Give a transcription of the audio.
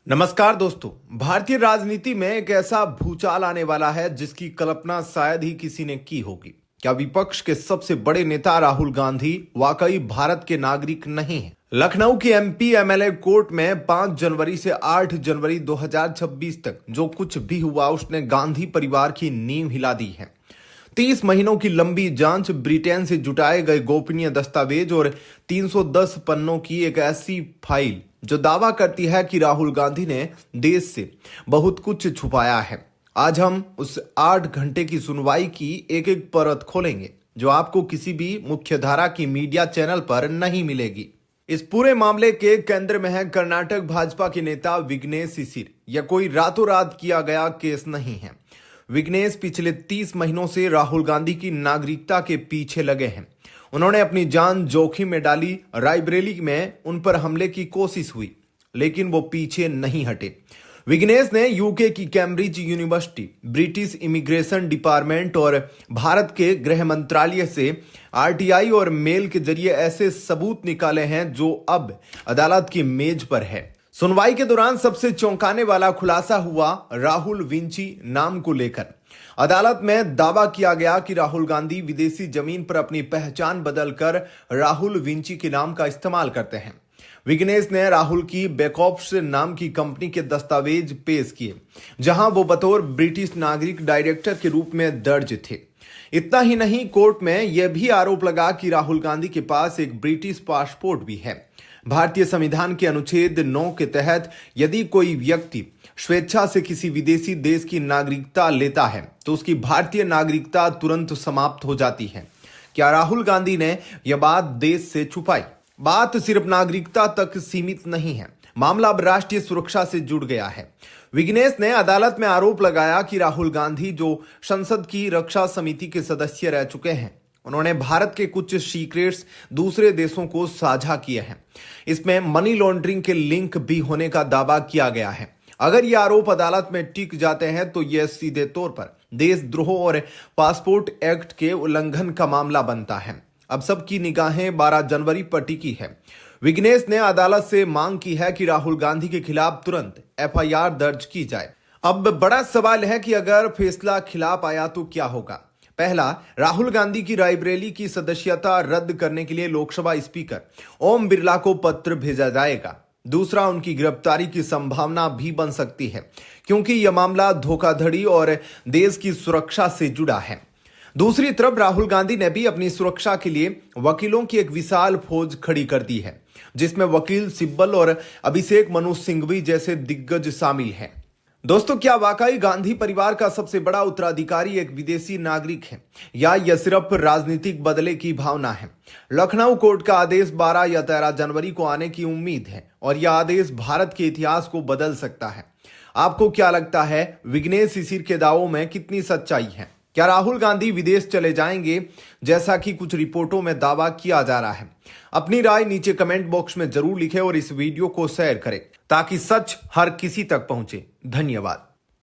नमस्कार दोस्तों। भारतीय राजनीति में एक ऐसा भूचाल आने वाला है जिसकी कल्पना शायद ही किसी ने की होगी। क्या विपक्ष के सबसे बड़े नेता राहुल गांधी वाकई भारत के नागरिक नहीं हैं? लखनऊ की एमपी एमएलए कोर्ट में 5 जनवरी से 8 जनवरी 2026 तक जो कुछ भी हुआ उसने गांधी परिवार की नींव हिला दी है। 30 महीनों की लंबी जांच, ब्रिटेन से जुटाए गए गोपनीय दस्तावेज और 310 पन्नों की एक ऐसी फाइल जो दावा करती है कि राहुल गांधी ने देश से बहुत कुछ छुपाया है। आज हम उस 8 घंटे की सुनवाई की एक एक परत खोलेंगे जो आपको किसी भी मुख्यधारा की मीडिया चैनल पर नहीं मिलेगी। इस पूरे मामले के केंद्र में है कर्नाटक भाजपा के नेता विघ्नेश शिशिर। यह कोई रातों रात किया गया केस नहीं है। विघ्नेश पिछले 30 महीनों से राहुल गांधी की नागरिकता के पीछे लगे हैं। उन्होंने अपनी जान जोखिम में डाली। रायबरेली में उन पर हमले की कोशिश हुई लेकिन वो पीछे नहीं हटे। विघ्नेश ने यूके की Cambridge university, British immigration department और भारत के गृह मंत्रालय से आरटीआई और मेल के जरिए ऐसे सबूत निकाले हैं जो अब अदालत की मेज पर है। सुनवाई के दौरान सबसे चौंकाने वाला खुलासा हुआ राहुल विंची नाम को लेकर। अदालत में दावा किया गया कि राहुल गांधी विदेशी जमीन पर अपनी पहचान बदलकर राहुल विंची के नाम का इस्तेमाल करते हैं। विघ्नेश ने राहुल की बैकऑप्स नाम की कंपनी के दस्तावेज पेश किए जहां वो बतौर ब्रिटिश नागरिक डायरेक्टर के रूप में दर्ज थे। इतना ही नहीं, कोर्ट में यह भी आरोप लगा कि राहुल गांधी के पास एक ब्रिटिश पासपोर्ट भी है। भारतीय संविधान के अनुच्छेद 9 के तहत यदि कोई व्यक्ति स्वेच्छा से किसी विदेशी देश की नागरिकता लेता है तो उसकी भारतीय नागरिकता तुरंत समाप्त हो जाती है। क्या राहुल गांधी ने यह बात देश से छुपाई? बात सिर्फ नागरिकता तक सीमित नहीं है, मामला अब राष्ट्रीय सुरक्षा से जुड़ गया है। विघ्नेश ने अदालत में आरोप लगाया कि राहुल गांधी जो संसद की रक्षा समिति के सदस्य रह चुके हैं, उन्होंने भारत के कुछ सीक्रेट्स दूसरे देशों को साझा किए हैं। इसमें मनी लॉन्ड्रिंग के लिंक भी होने का दावा किया गया है। अगर ये आरोप अदालत में टिक जाते हैं तो यह सीधे तौर पर देशद्रोह और पासपोर्ट एक्ट के उल्लंघन का मामला बनता है। अब सबकी निगाहें 12 जनवरी पर टिकी है। विघ्नेश ने अदालत से मांग की है कि राहुल गांधी के खिलाफ तुरंत एफआईआर दर्ज की जाए। अब बड़ा सवाल है कि अगर फैसला खिलाफ आया तो क्या होगा। पहला, राहुल गांधी की रायबरेली की सदस्यता रद्द करने के लिए लोकसभा स्पीकर ओम बिरला को पत्र भेजा जाएगा। दूसरा, उनकी गिरफ्तारी की संभावना भी बन सकती है क्योंकि यह मामला धोखाधड़ी और देश की सुरक्षा से जुड़ा है। दूसरी तरफ राहुल गांधी ने भी अपनी सुरक्षा के लिए वकीलों की एक विशाल फौज खड़ी कर दी है जिसमें वकील सिब्बल और अभिषेक मनु सिंघवी जैसे दिग्गज शामिल हैं। दोस्तों, क्या वाकई गांधी परिवार का सबसे बड़ा उत्तराधिकारी एक विदेशी नागरिक है या यह सिर्फ राजनीतिक बदले की भावना है? लखनऊ कोर्ट का आदेश 12 या 13 जनवरी को आने की उम्मीद है और यह आदेश भारत के इतिहास को बदल सकता है। आपको क्या लगता है, विघ्नेश शिशिर के दावों में कितनी सच्चाई है? क्या राहुल गांधी विदेश चले जाएंगे जैसा कि कुछ रिपोर्टों में दावा किया जा रहा है? अपनी राय नीचे कमेंट बॉक्स में जरूर लिखें और इस वीडियो को शेयर करें ताकि सच हर किसी तक पहुंचे। धन्यवाद।